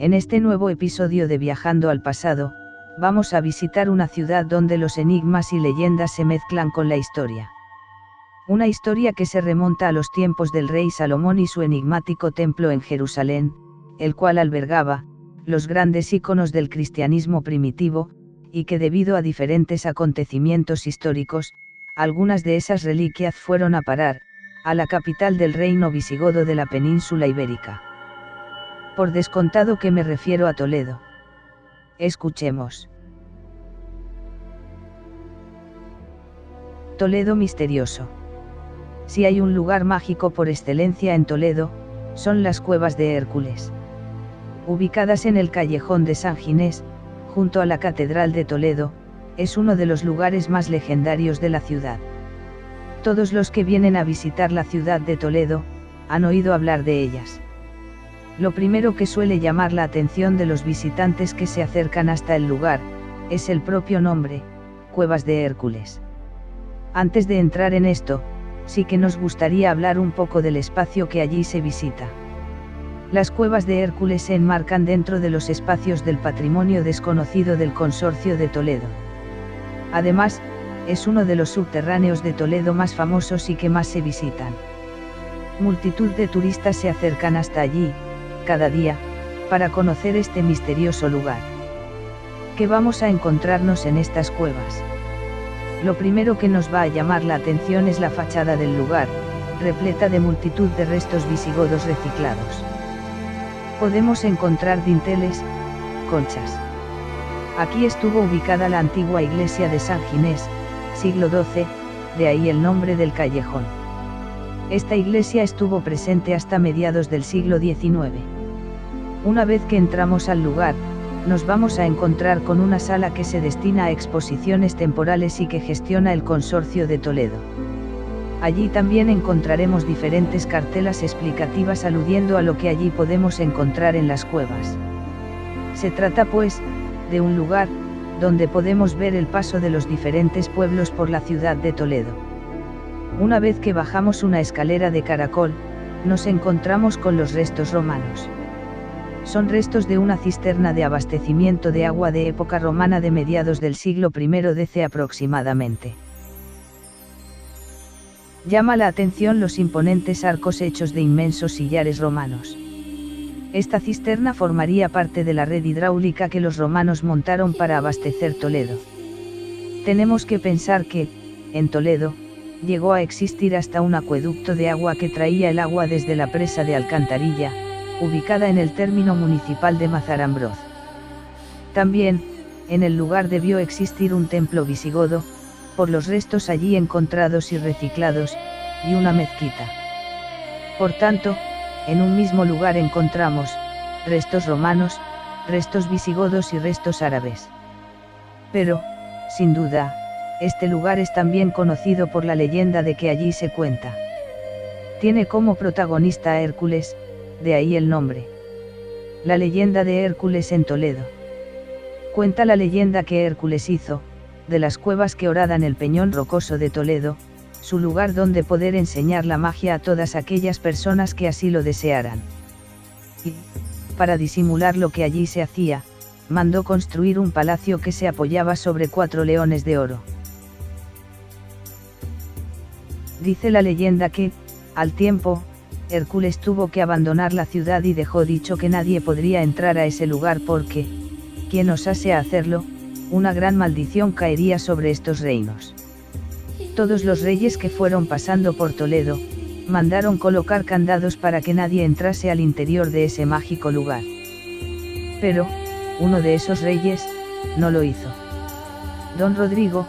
En este nuevo episodio de Viajando al pasado, vamos a visitar una ciudad donde los enigmas y leyendas se mezclan con la historia. Una historia que se remonta a los tiempos del rey Salomón y su enigmático templo en Jerusalén, el cual albergaba los grandes íconos del cristianismo primitivo, y que debido a diferentes acontecimientos históricos, algunas de esas reliquias fueron a parar a la capital del reino visigodo de la península ibérica. Por descontado que me refiero a Toledo. Escuchemos. Toledo misterioso. Si hay un lugar mágico por excelencia en Toledo, son las cuevas de Hércules. Ubicadas en el callejón de San Ginés, junto a la Catedral de Toledo, es uno de los lugares más legendarios de la ciudad. Todos los que vienen a visitar la ciudad de Toledo, han oído hablar de ellas. Lo primero que suele llamar la atención de los visitantes que se acercan hasta el lugar, es el propio nombre, Cuevas de Hércules. Antes de entrar en esto, sí que nos gustaría hablar un poco del espacio que allí se visita. Las Cuevas de Hércules se enmarcan dentro de los espacios del patrimonio desconocido del Consorcio de Toledo. Además, es uno de los subterráneos de Toledo más famosos y que más se visitan. Multitud de turistas se acercan hasta allí, cada día, para conocer este misterioso lugar. ¿Qué vamos a encontrarnos en estas cuevas? Lo primero que nos va a llamar la atención es la fachada del lugar, repleta de multitud de restos visigodos reciclados. Podemos encontrar dinteles, conchas. Aquí estuvo ubicada la antigua iglesia de San Ginés, siglo XII, de ahí el nombre del callejón. Esta iglesia estuvo presente hasta mediados del siglo XIX. Una vez que entramos al lugar, nos vamos a encontrar con una sala que se destina a exposiciones temporales y que gestiona el Consorcio de Toledo. Allí también encontraremos diferentes cartelas explicativas aludiendo a lo que allí podemos encontrar en las cuevas. Se trata pues, de un lugar, donde podemos ver el paso de los diferentes pueblos por la ciudad de Toledo. Una vez que bajamos una escalera de caracol, nos encontramos con los restos romanos. Son restos de una cisterna de abastecimiento de agua de época romana de mediados del siglo I DC aproximadamente. Llama la atención los imponentes arcos hechos de inmensos sillares romanos. Esta cisterna formaría parte de la red hidráulica que los romanos montaron para abastecer Toledo. Tenemos que pensar que, en Toledo, llegó a existir hasta un acueducto de agua que traía el agua desde la presa de Alcantarilla, ubicada en el término municipal de Mazarambroz. También, en el lugar debió existir un templo visigodo, por los restos allí encontrados y reciclados, y una mezquita. Por tanto, en un mismo lugar encontramos restos romanos, restos visigodos y restos árabes. Pero, sin duda, este lugar es también conocido por la leyenda de que allí se cuenta. Tiene como protagonista a Hércules, de ahí el nombre. La leyenda de Hércules en Toledo. Cuenta la leyenda que Hércules hizo, de las cuevas que horadan el Peñón Rocoso de Toledo, su lugar donde poder enseñar la magia a todas aquellas personas que así lo desearan. Y, para disimular lo que allí se hacía, mandó construir un palacio que se apoyaba sobre 4 leones de oro. Dice la leyenda que, al tiempo, Hércules tuvo que abandonar la ciudad y dejó dicho que nadie podría entrar a ese lugar porque, quien osase a hacerlo, una gran maldición caería sobre estos reinos. Todos los reyes que fueron pasando por Toledo, mandaron colocar candados para que nadie entrase al interior de ese mágico lugar. Pero, uno de esos reyes, no lo hizo. Don Rodrigo,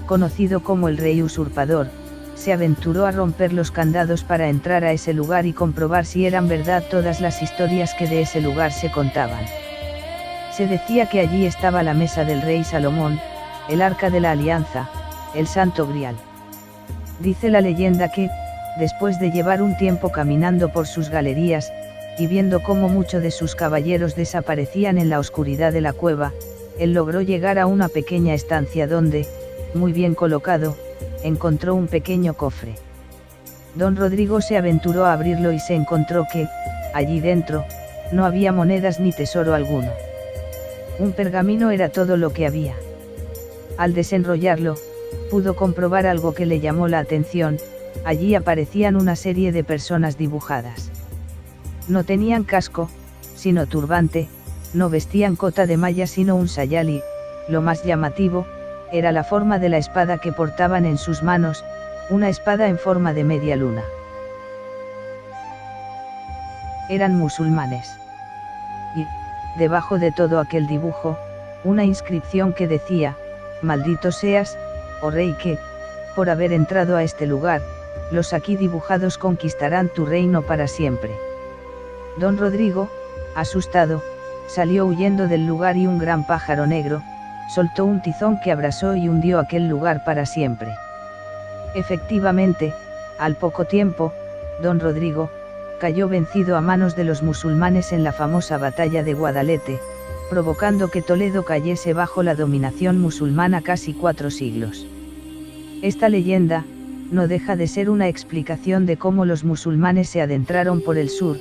conocido como el rey usurpador, se aventuró a romper los candados para entrar a ese lugar y comprobar si eran verdad todas las historias que de ese lugar se contaban. Se decía que allí estaba la mesa del rey Salomón, el arca de la alianza, el Santo Grial. Dice la leyenda que, después de llevar un tiempo caminando por sus galerías, y viendo cómo muchos de sus caballeros desaparecían en la oscuridad de la cueva, él logró llegar a una pequeña estancia donde, muy bien colocado, encontró un pequeño cofre. Don Rodrigo se aventuró a abrirlo y se encontró que, allí dentro, no había monedas ni tesoro alguno. Un pergamino era todo lo que había. Al desenrollarlo, pudo comprobar algo que le llamó la atención: allí aparecían una serie de personas dibujadas. No tenían casco, sino turbante, no vestían cota de malla sino un sayal y, lo más llamativo, era la forma de la espada que portaban en sus manos, una espada en forma de media luna. Eran musulmanes. Y, debajo de todo aquel dibujo, una inscripción que decía: maldito seas, oh rey, que, por haber entrado a este lugar, los aquí dibujados conquistarán tu reino para siempre. Don Rodrigo, asustado, salió huyendo del lugar y un gran pájaro negro soltó un tizón que abrasó y hundió aquel lugar para siempre. Efectivamente, al poco tiempo, don Rodrigo cayó vencido a manos de los musulmanes en la famosa batalla de Guadalete, provocando que Toledo cayese bajo la dominación musulmana casi 4 siglos. Esta leyenda no deja de ser una explicación de cómo los musulmanes se adentraron por el sur,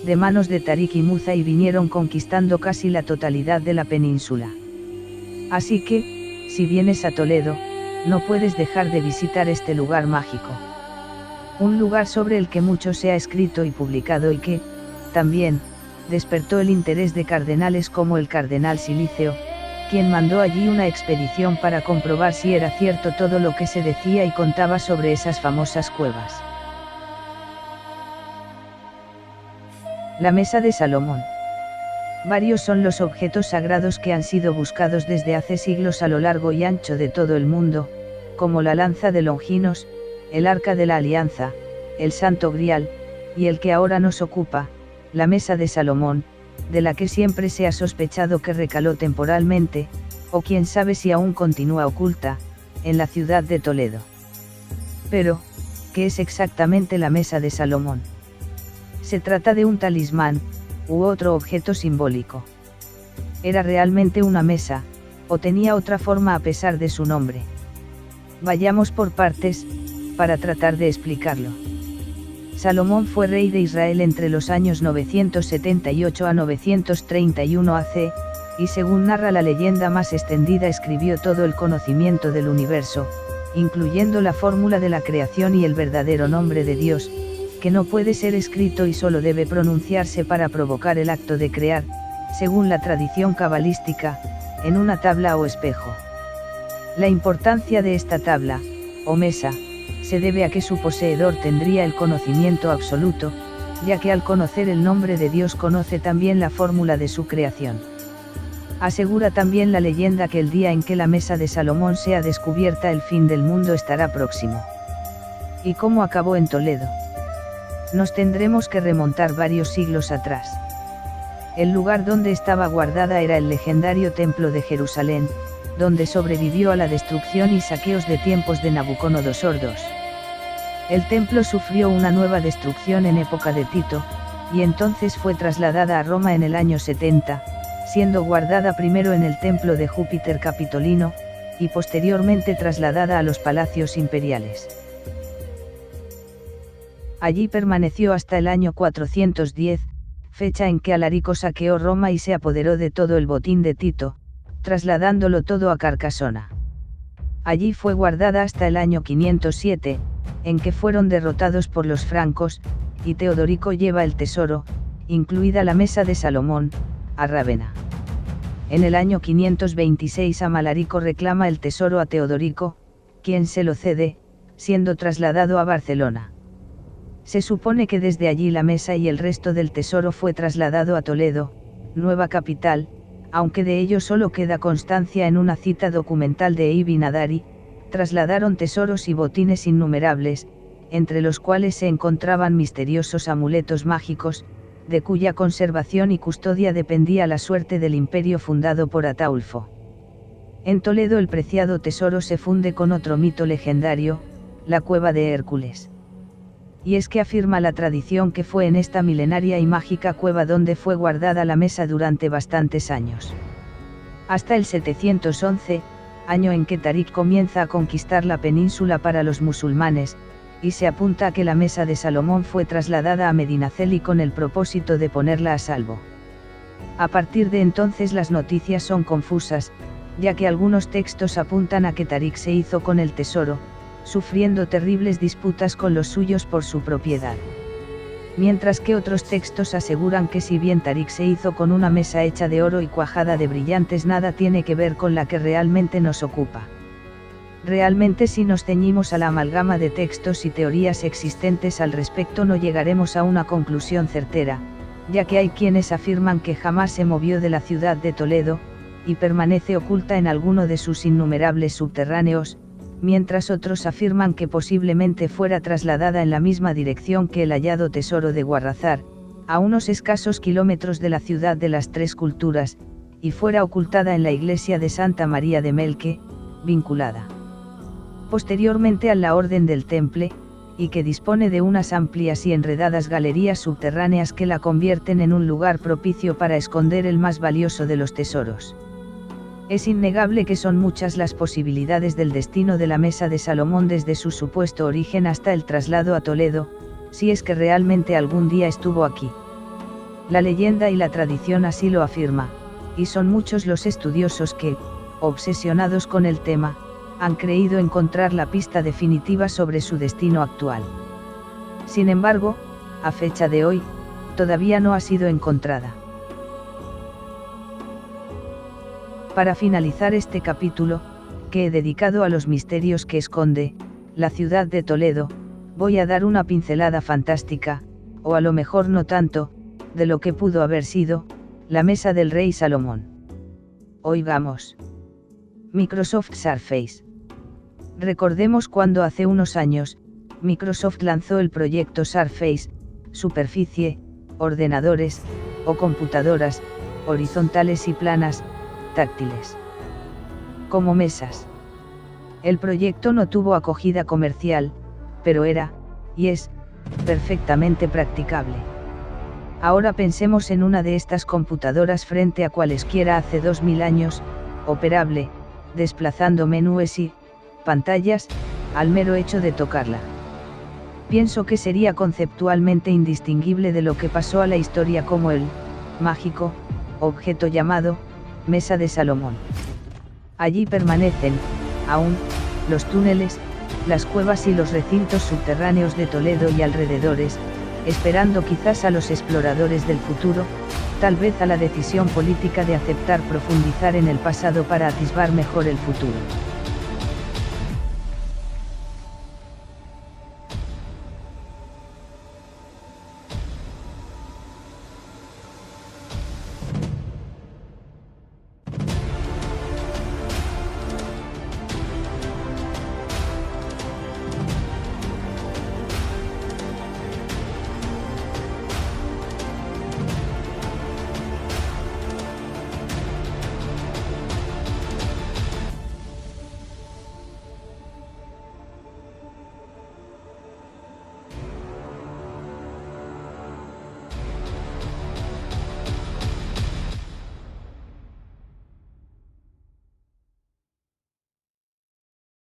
de manos de Tarik y Muza, y vinieron conquistando casi la totalidad de la península. Así que, si vienes a Toledo, no puedes dejar de visitar este lugar mágico. Un lugar sobre el que mucho se ha escrito y publicado y que, también, despertó el interés de cardenales como el cardenal Siliceo, quien mandó allí una expedición para comprobar si era cierto todo lo que se decía y contaba sobre esas famosas cuevas. La Mesa de Salomón. Varios son los objetos sagrados que han sido buscados desde hace siglos a lo largo y ancho de todo el mundo, como la lanza de Longinos, el Arca de la Alianza, el Santo Grial, y el que ahora nos ocupa, la Mesa de Salomón, de la que siempre se ha sospechado que recaló temporalmente, o quién sabe si aún continúa oculta, en la ciudad de Toledo. Pero, ¿qué es exactamente la Mesa de Salomón? Se trata de un talismán, u otro objeto simbólico. ¿Era realmente una mesa, o tenía otra forma a pesar de su nombre? Vayamos por partes, para tratar de explicarlo. Salomón fue rey de Israel entre los años 978 a 931 AC, y según narra la leyenda más extendida escribió todo el conocimiento del universo, incluyendo la fórmula de la creación y el verdadero nombre de Dios, que no puede ser escrito y solo debe pronunciarse para provocar el acto de crear, según la tradición cabalística, en una tabla o espejo. La importancia de esta tabla, o mesa, se debe a que su poseedor tendría el conocimiento absoluto, ya que al conocer el nombre de Dios conoce también la fórmula de su creación. Asegura también la leyenda que el día en que la Mesa de Salomón sea descubierta el fin del mundo estará próximo. ¿Y cómo acabó en Toledo? Nos tendremos que remontar varios siglos atrás. El lugar donde estaba guardada era el legendario Templo de Jerusalén, donde sobrevivió a la destrucción y saqueos de tiempos de Nabucodonosor II. El templo sufrió una nueva destrucción en época de Tito, y entonces fue trasladada a Roma en el año 70, siendo guardada primero en el templo de Júpiter Capitolino, y posteriormente trasladada a los palacios imperiales. Allí permaneció hasta el año 410, fecha en que Alarico saqueó Roma y se apoderó de todo el botín de Tito, trasladándolo todo a Carcasona. Allí fue guardada hasta el año 507, en que fueron derrotados por los francos, y Teodorico lleva el tesoro, incluida la Mesa de Salomón, a Rávena. En el año 526 Amalarico reclama el tesoro a Teodorico, quien se lo cede, siendo trasladado a Barcelona. Se supone que desde allí la mesa y el resto del tesoro fue trasladado a Toledo, nueva capital, aunque de ello solo queda constancia en una cita documental de Ibn Adari. Trasladaron tesoros y botines innumerables, entre los cuales se encontraban misteriosos amuletos mágicos, de cuya conservación y custodia dependía la suerte del imperio fundado por Ataulfo. En Toledo el preciado tesoro se funde con otro mito legendario, la cueva de Hércules. Y es que afirma la tradición que fue en esta milenaria y mágica cueva donde fue guardada la mesa durante bastantes años. Hasta el 711, año en que Tarik comienza a conquistar la península para los musulmanes, y se apunta a que la Mesa de Salomón fue trasladada a Medinaceli con el propósito de ponerla a salvo. A partir de entonces las noticias son confusas, ya que algunos textos apuntan a que Tariq se hizo con el tesoro, sufriendo terribles disputas con los suyos por su propiedad. Mientras que otros textos aseguran que si bien Tariq se hizo con una mesa hecha de oro y cuajada de brillantes, nada tiene que ver con la que realmente nos ocupa. Realmente, si nos ceñimos a la amalgama de textos y teorías existentes al respecto, no llegaremos a una conclusión certera, ya que hay quienes afirman que jamás se movió de la ciudad de Toledo, y permanece oculta en alguno de sus innumerables subterráneos, mientras otros afirman que posiblemente fuera trasladada en la misma dirección que el hallado tesoro de Guarrazar, a unos escasos kilómetros de la ciudad de las Tres Culturas, y fuera ocultada en la iglesia de Santa María de Melque, vinculada posteriormente a la Orden del Temple, y que dispone de unas amplias y enredadas galerías subterráneas que la convierten en un lugar propicio para esconder el más valioso de los tesoros. Es innegable que son muchas las posibilidades del destino de la Mesa de Salomón desde su supuesto origen hasta el traslado a Toledo, si es que realmente algún día estuvo aquí. La leyenda y la tradición así lo afirma, y son muchos los estudiosos que, obsesionados con el tema, han creído encontrar la pista definitiva sobre su destino actual. Sin embargo, a fecha de hoy, todavía no ha sido encontrada. Para finalizar este capítulo, que he dedicado a los misterios que esconde la ciudad de Toledo, voy a dar una pincelada fantástica, o a lo mejor no tanto, de lo que pudo haber sido la mesa del rey Salomón. Oigamos. Microsoft Surface. Recordemos cuando hace unos años, Microsoft lanzó el proyecto Surface, superficie, ordenadores, o computadoras, horizontales y planas, táctiles. Como mesas. El proyecto no tuvo acogida comercial, pero era, y es, perfectamente practicable. Ahora pensemos en una de estas computadoras frente a cualesquiera hace 2000 años, operable, desplazando menúes y pantallas, al mero hecho de tocarla. Pienso que sería conceptualmente indistinguible de lo que pasó a la historia como el mágico objeto llamado Mesa de Salomón. Allí permanecen, aún, los túneles, las cuevas y los recintos subterráneos de Toledo y alrededores, esperando quizás a los exploradores del futuro, tal vez a la decisión política de aceptar profundizar en el pasado para atisbar mejor el futuro.